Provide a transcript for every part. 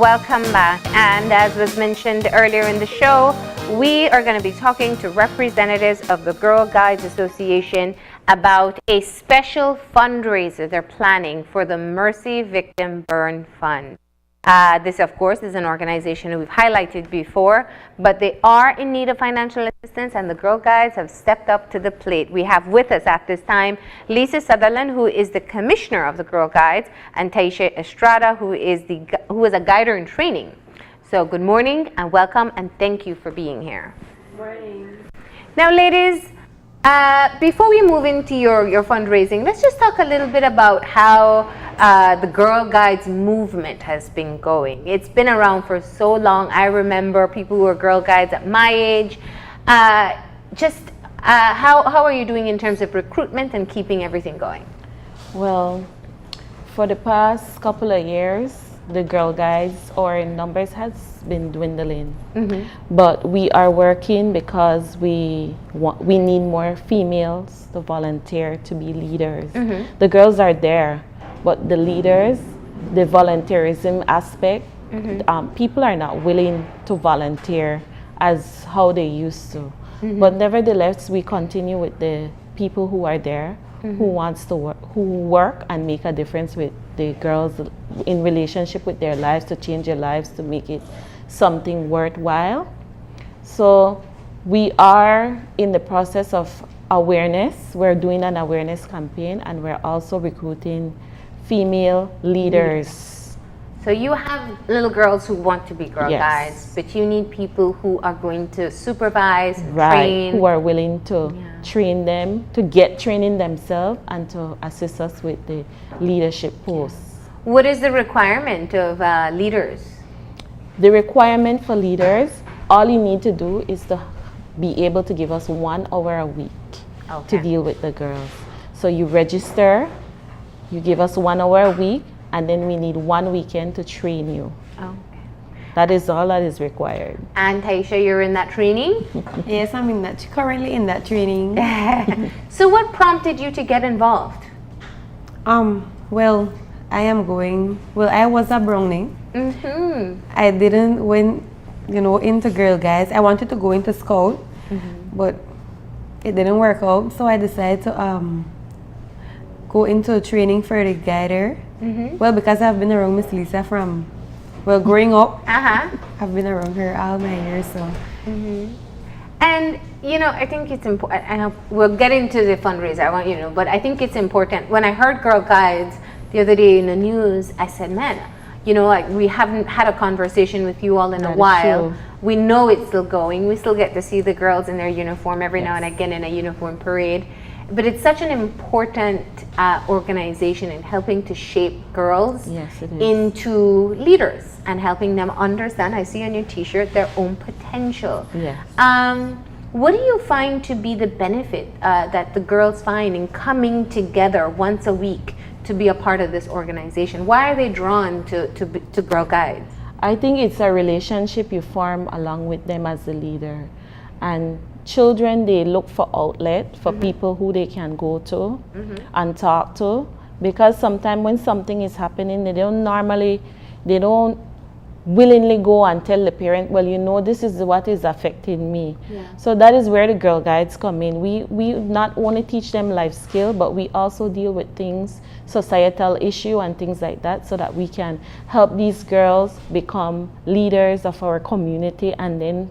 welcome back. And as was mentioned earlier in the show, we are going to be talking to representatives of the Girl Guides Association about a special fundraiser they're planning for the Mercy Victim Burn Fund. This, of course, is an organization we've highlighted before, but they are in need of financial assistance, and the Girl Guides have stepped up to the plate. We have with us at this time Lisa Sutherland, who is the commissioner of the Girl Guides, and Tyesha Estrada, who is a guider in training. So good morning and welcome, and thank you for being here. Good morning. Now, ladies, before we move into your fundraising, let's just talk a little bit about how the Girl Guides movement has been going. It's been around for so long. I remember people who were Girl Guides at my age. How are you doing in terms of recruitment and keeping everything going? Well, for the past couple of years, the Girl Guides, our numbers has been dwindling. Mm-hmm. But we are working because we need more females to volunteer to be leaders. Mm-hmm. The girls are there, but the leaders, the volunteerism aspect, mm-hmm. people are not willing to volunteer as how they used to. Mm-hmm. But nevertheless, we continue with the people who are there, mm-hmm. who work and make a difference with the girls in relationship with their lives, to change their lives, to make it something worthwhile. So we are in the process of awareness. We're doing an awareness campaign, and we're also recruiting female leaders. So you have little girls who want to be Girl Yes. Guides, but you need people who are going to supervise, Right, train. who are willing to train them, to get training themselves, and to assist us with the leadership posts. What is the requirement of leaders? The requirement for leaders, all you need to do is to be able to give us 1 hour a week to deal with the girls. So you register, you give us 1 hour a week, and then we need 1 weekend to train you. Okay. That is all that is required. And Tyesha, you're in that training? Yes, I'm currently in that training. So what prompted you to get involved? Well, I was a Brownie. Mm-hmm. I didn't went, into Girl Guides. I wanted to go into Scout, Mm-hmm. but it didn't work out. So I decided to go into training for the guider. Mm-hmm. Well, because I've been around Miss Lisa growing up. Uh-huh. I've been around her all my years, so. Mm-hmm. And, I think it's important. I know we'll get into the fundraiser, I want you to know, but I think it's important. When I heard Girl Guides the other day in the news, I said, man, we haven't had a conversation with you all in a while. True. We know it's still going. We still get to see the girls in their uniform every now and again in a uniform parade. But it's such an important organization in helping to shape girls into leaders and helping them understand, I see on your t-shirt, their own potential. Yes. What do you find to be the benefit that the girls find in coming together once a week to be a part of this organization? Why are they drawn to Girl Guides? I think it's a relationship you form along with them as the leader. And children, they look for outlet, for people who they can go to and talk to. Because sometimes when something is happening, they don't willingly go and tell the parent, this is what is affecting me. Yeah. So that is where the Girl Guides come in. We not only teach them life skill, but we also deal with things, societal issue and things like that, so that we can help these girls become leaders of our community and then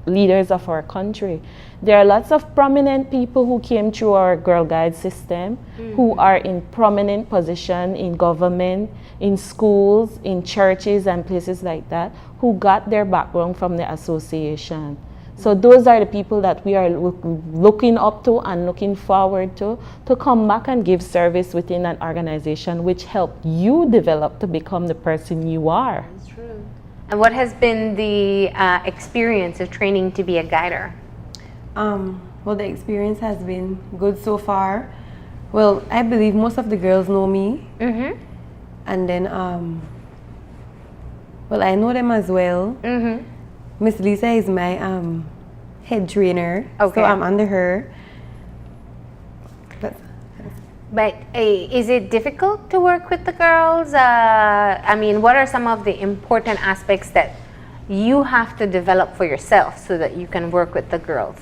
leaders of our country. There are lots of prominent people who came through our Girl Guide system, who are in prominent position in government, in schools, in churches and places like that, who got their background from the association. So those are the people that we are looking up to and looking forward to come back and give service within an organization which help you develop to become the person you are. That's true. And what has been the experience of training to be a guider? Well, the experience has been good so far. Well, I believe most of the girls know me. Mm-hmm. And then, I know them as well. Mm-hmm. Miss Lisa is my head trainer, so I'm under her. But is it difficult to work with the girls? I mean, what are some of the important aspects that you have to develop for yourself so that you can work with the girls?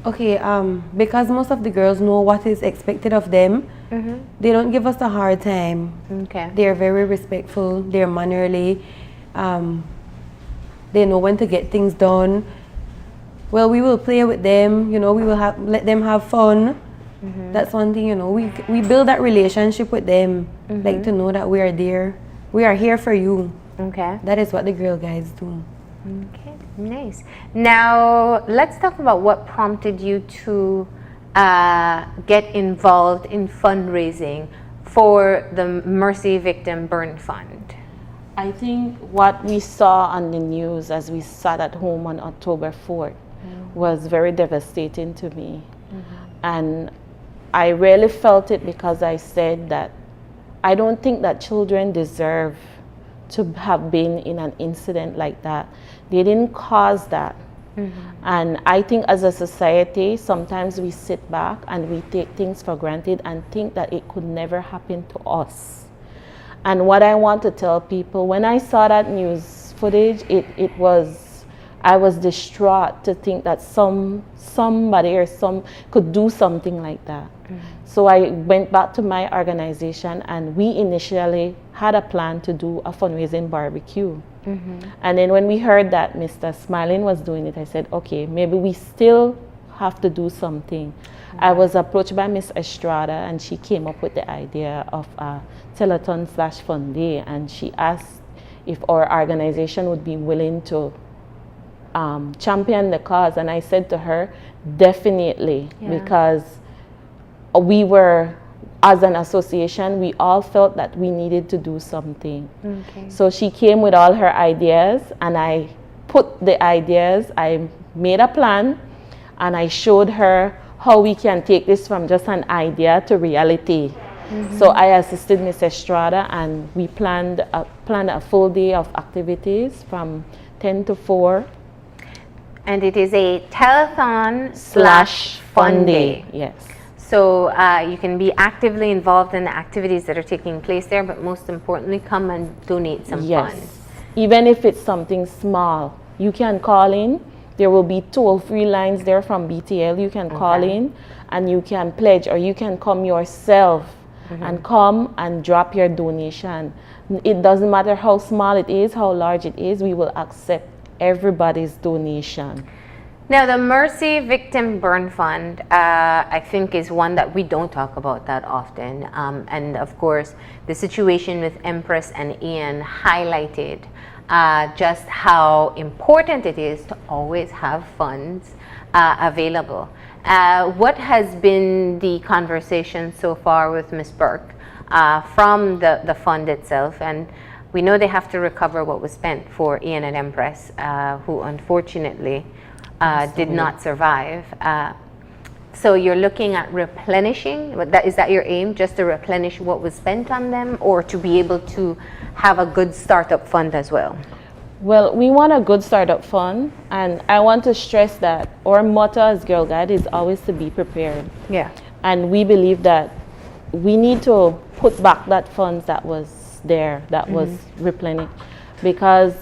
Okay, because most of the girls know what is expected of them, they don't give us a hard time. Okay. They're very respectful, they're mannerly, they know when to get things done. Well, we will play with them, you know, we will let them have fun. That's one thing, you know, we build that relationship with them, like to know that we are there, we are here for you. Okay. That is what the Girl Guides do. Okay, nice. Now, let's talk about what prompted you to get involved in fundraising for the Mercy Victim Burn Fund. I think what we saw on the news as we sat at home on October 4th was very devastating to me. And I really felt it because I said that I don't think that children deserve to have been in an incident like that. They didn't cause that. And I think as a society, sometimes we sit back and we take things for granted and think that it could never happen to us. And what I want to tell people, when I saw that news footage, I was distraught to think that somebody or some could do something like that. So I went back to my organization and we initially had a plan to do a fundraising barbecue. And then when we heard that Mr. Smiling was doing it, I said, okay, maybe we still have to do something. I was approached by Miss Estrada and she came up with the idea of a telethon/fun day, and she asked if our organization would be willing to champion the cause. And I said to her, definitely, because we were, as an association, we all felt that we needed to do something. So she came with all her ideas and I put the ideas, I made a plan and I showed her how we can take this from just an idea to reality. So I assisted Miss Estrada and we planned a full day of activities from 10 to 4. And it is a telethon/fun day. Yes. So you can be actively involved in the activities that are taking place there, but most importantly, come and donate some funds. Even if it's something small, you can call in. There will be toll-free lines there from BTL. You can call in and you can pledge, or you can come yourself and come and drop your donation. It doesn't matter how small it is, how large it is, we will accept everybody's donation. Now, the Mercy Victim Burn Fund, I think, is one that we don't talk about that often. And of course, the situation with Empress and Ian highlighted just how important it is to always have funds available. What has been the conversation so far with Ms. Burke from the fund itself? And we know they have to recover what was spent for Ian and Empress, who unfortunately did not survive. So you're looking at replenishing, is that your aim, just to replenish what was spent on them, or to be able to have a good startup fund as well? Well, we want a good startup fund, and I want to stress that our motto as Girl Guide is always to be prepared. Yeah. And we believe that we need to put back that funds that was there, that was replenished, because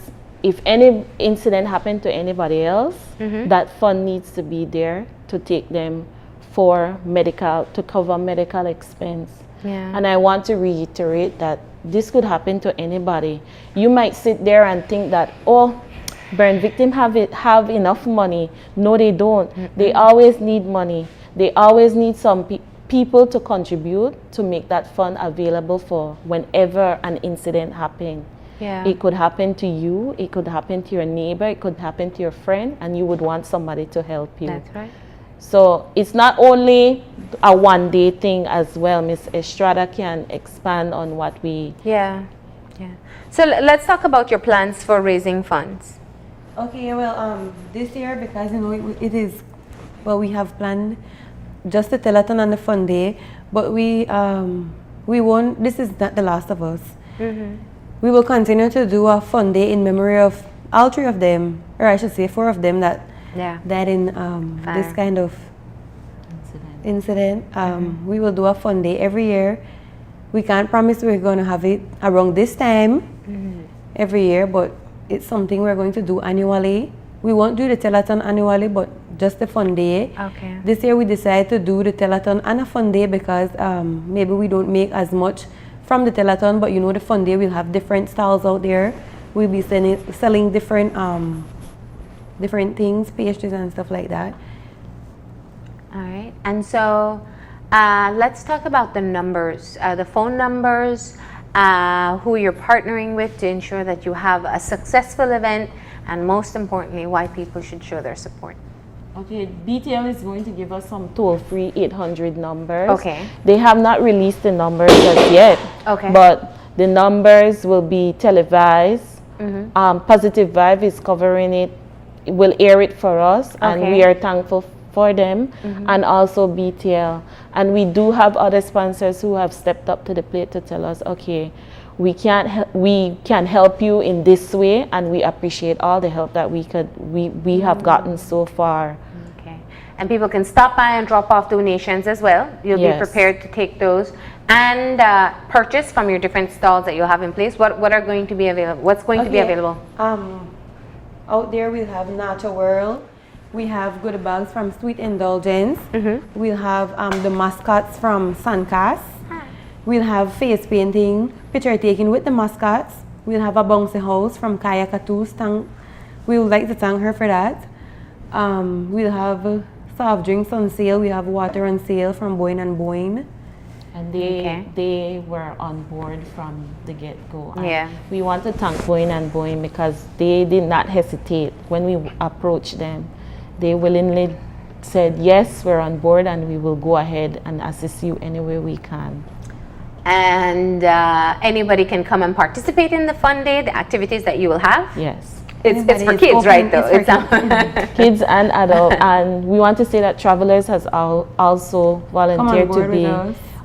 if any incident happened to anybody else, that fund needs to be there to take them for medical, to cover medical expense. And I want to reiterate that this could happen to anybody. You might sit there and think that, oh, burn victims have enough money. No, they don't. They always need money. They always need some people to contribute to make that fund available for whenever an incident happens. It could happen to you, it could happen to your neighbor, it could happen to your friend, and you would want somebody to help you. That's right. So it's not only a one-day thing as well. Miss Estrada can expand on what we... So let's talk about your plans for raising funds. Okay, well, this year, because you know it is, well, we have planned just the telethon and the fun day, but we won't. This is not the last of us. We will continue to do a fun day in memory of all 3 of them, or I should say 4 of them that in this kind of incident. We will do a fun day every year. We can't promise we're going to have it around this time every year, but it's something we're going to do annually. We won't do the telethon annually, but just a fun day. Okay. This year we decided to do the telethon and a fun day because maybe we don't make as much from the telethon, but you know the fun day we'll have different stalls out there. We'll be selling different different things, pastries and stuff like that. All right. And so let's talk about the numbers, the phone numbers, who you're partnering with to ensure that you have a successful event, and most importantly, why people should show their support. Okay, BTL is going to give us some toll-free 800 numbers. Okay. They have not released the numbers as yet. Okay. But the numbers will be televised. Positive Vibe is covering it, will air it for us, and we are thankful for them, and also BTL. And we do have other sponsors who have stepped up to the plate to tell us, okay, we can help you in this way, and we appreciate all the help that we have gotten so far. Okay. And people can stop by and drop off donations as well. You'll be prepared to take those and purchase from your different stalls that you'll have in place. What are going to be available? What's going to be available? Out there we'll have Nacho World. We have goodie bags from Sweet Indulgence. We'll have the mascots from Suncast. We'll have face painting, picture taking with the mascots. We'll have a bouncy house from Kaya Katoos. We would like to thank her for that. We'll have soft drinks on sale. We have water on sale from Boyne and Boyne. And they were on board from the get-go. Yeah. We want to thank Boyne and Boyne because they did not hesitate when we approached them. They willingly said, yes, we're on board and we will go ahead and assist you any way we can. And anybody can come and participate in the fun day, the activities that you will have? Yes. It's for kids, right, though? It's kids and adults. And we want to say that Travelers has also volunteered to be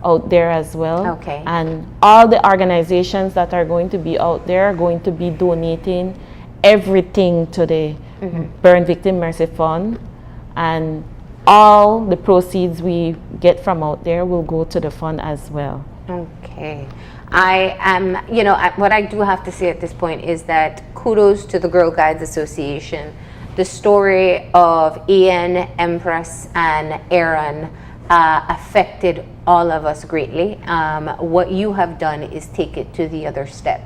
out there as well. Okay. And all the organizations that are going to be out there are going to be donating everything to the Burn Victim Mercy Fund, and all the proceeds we get from out there will go to the fund as well. Okay. I am, what I do have to say at this point is that kudos to the Girl Guides Association. The story of Ian, Empress, and Aaron affected all of us greatly. What you have done is take it to the other step.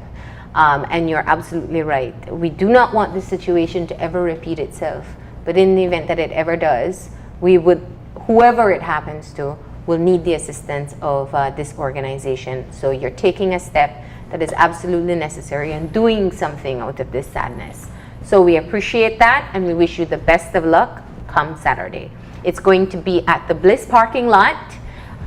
And you're absolutely right. We do not want this situation to ever repeat itself. But in the event that it ever does, whoever it happens to, will need the assistance of this organization. So you're taking a step that is absolutely necessary and doing something out of this sadness. So we appreciate that, and we wish you the best of luck come Saturday. It's going to be at the Bliss parking lot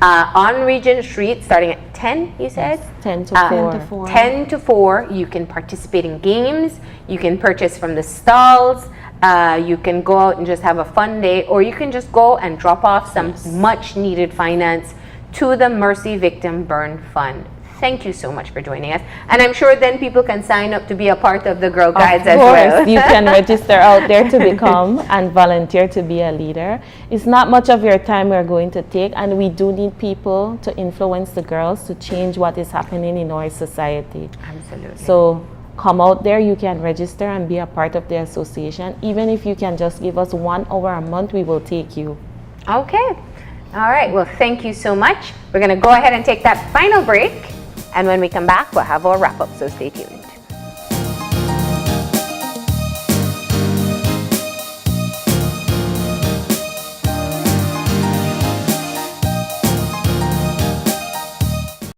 on Regent Street, starting at 10, you said? Yes, 10 to 4. 10 to 4. You can participate in games. You can purchase from the stalls. You can go out and just have a fun day, or you can just go and drop off some much needed finance to the Mercy Victim Burn Fund. Thank you so much for joining us. And I'm sure then people can sign up to be a part of the Girl Guides as well. Of course, you can register out there to become and volunteer to be a leader. It's not much of your time we're going to take, and we do need people to influence the girls to change what is happening in our society. Absolutely. So come out there, you can register and be a part of the association. Even if you can just give us 1 hour a month, we will take you. Okay. All right. Well, thank you so much. We're going to go ahead and take that final break. And when we come back, we'll have our wrap up. So stay tuned.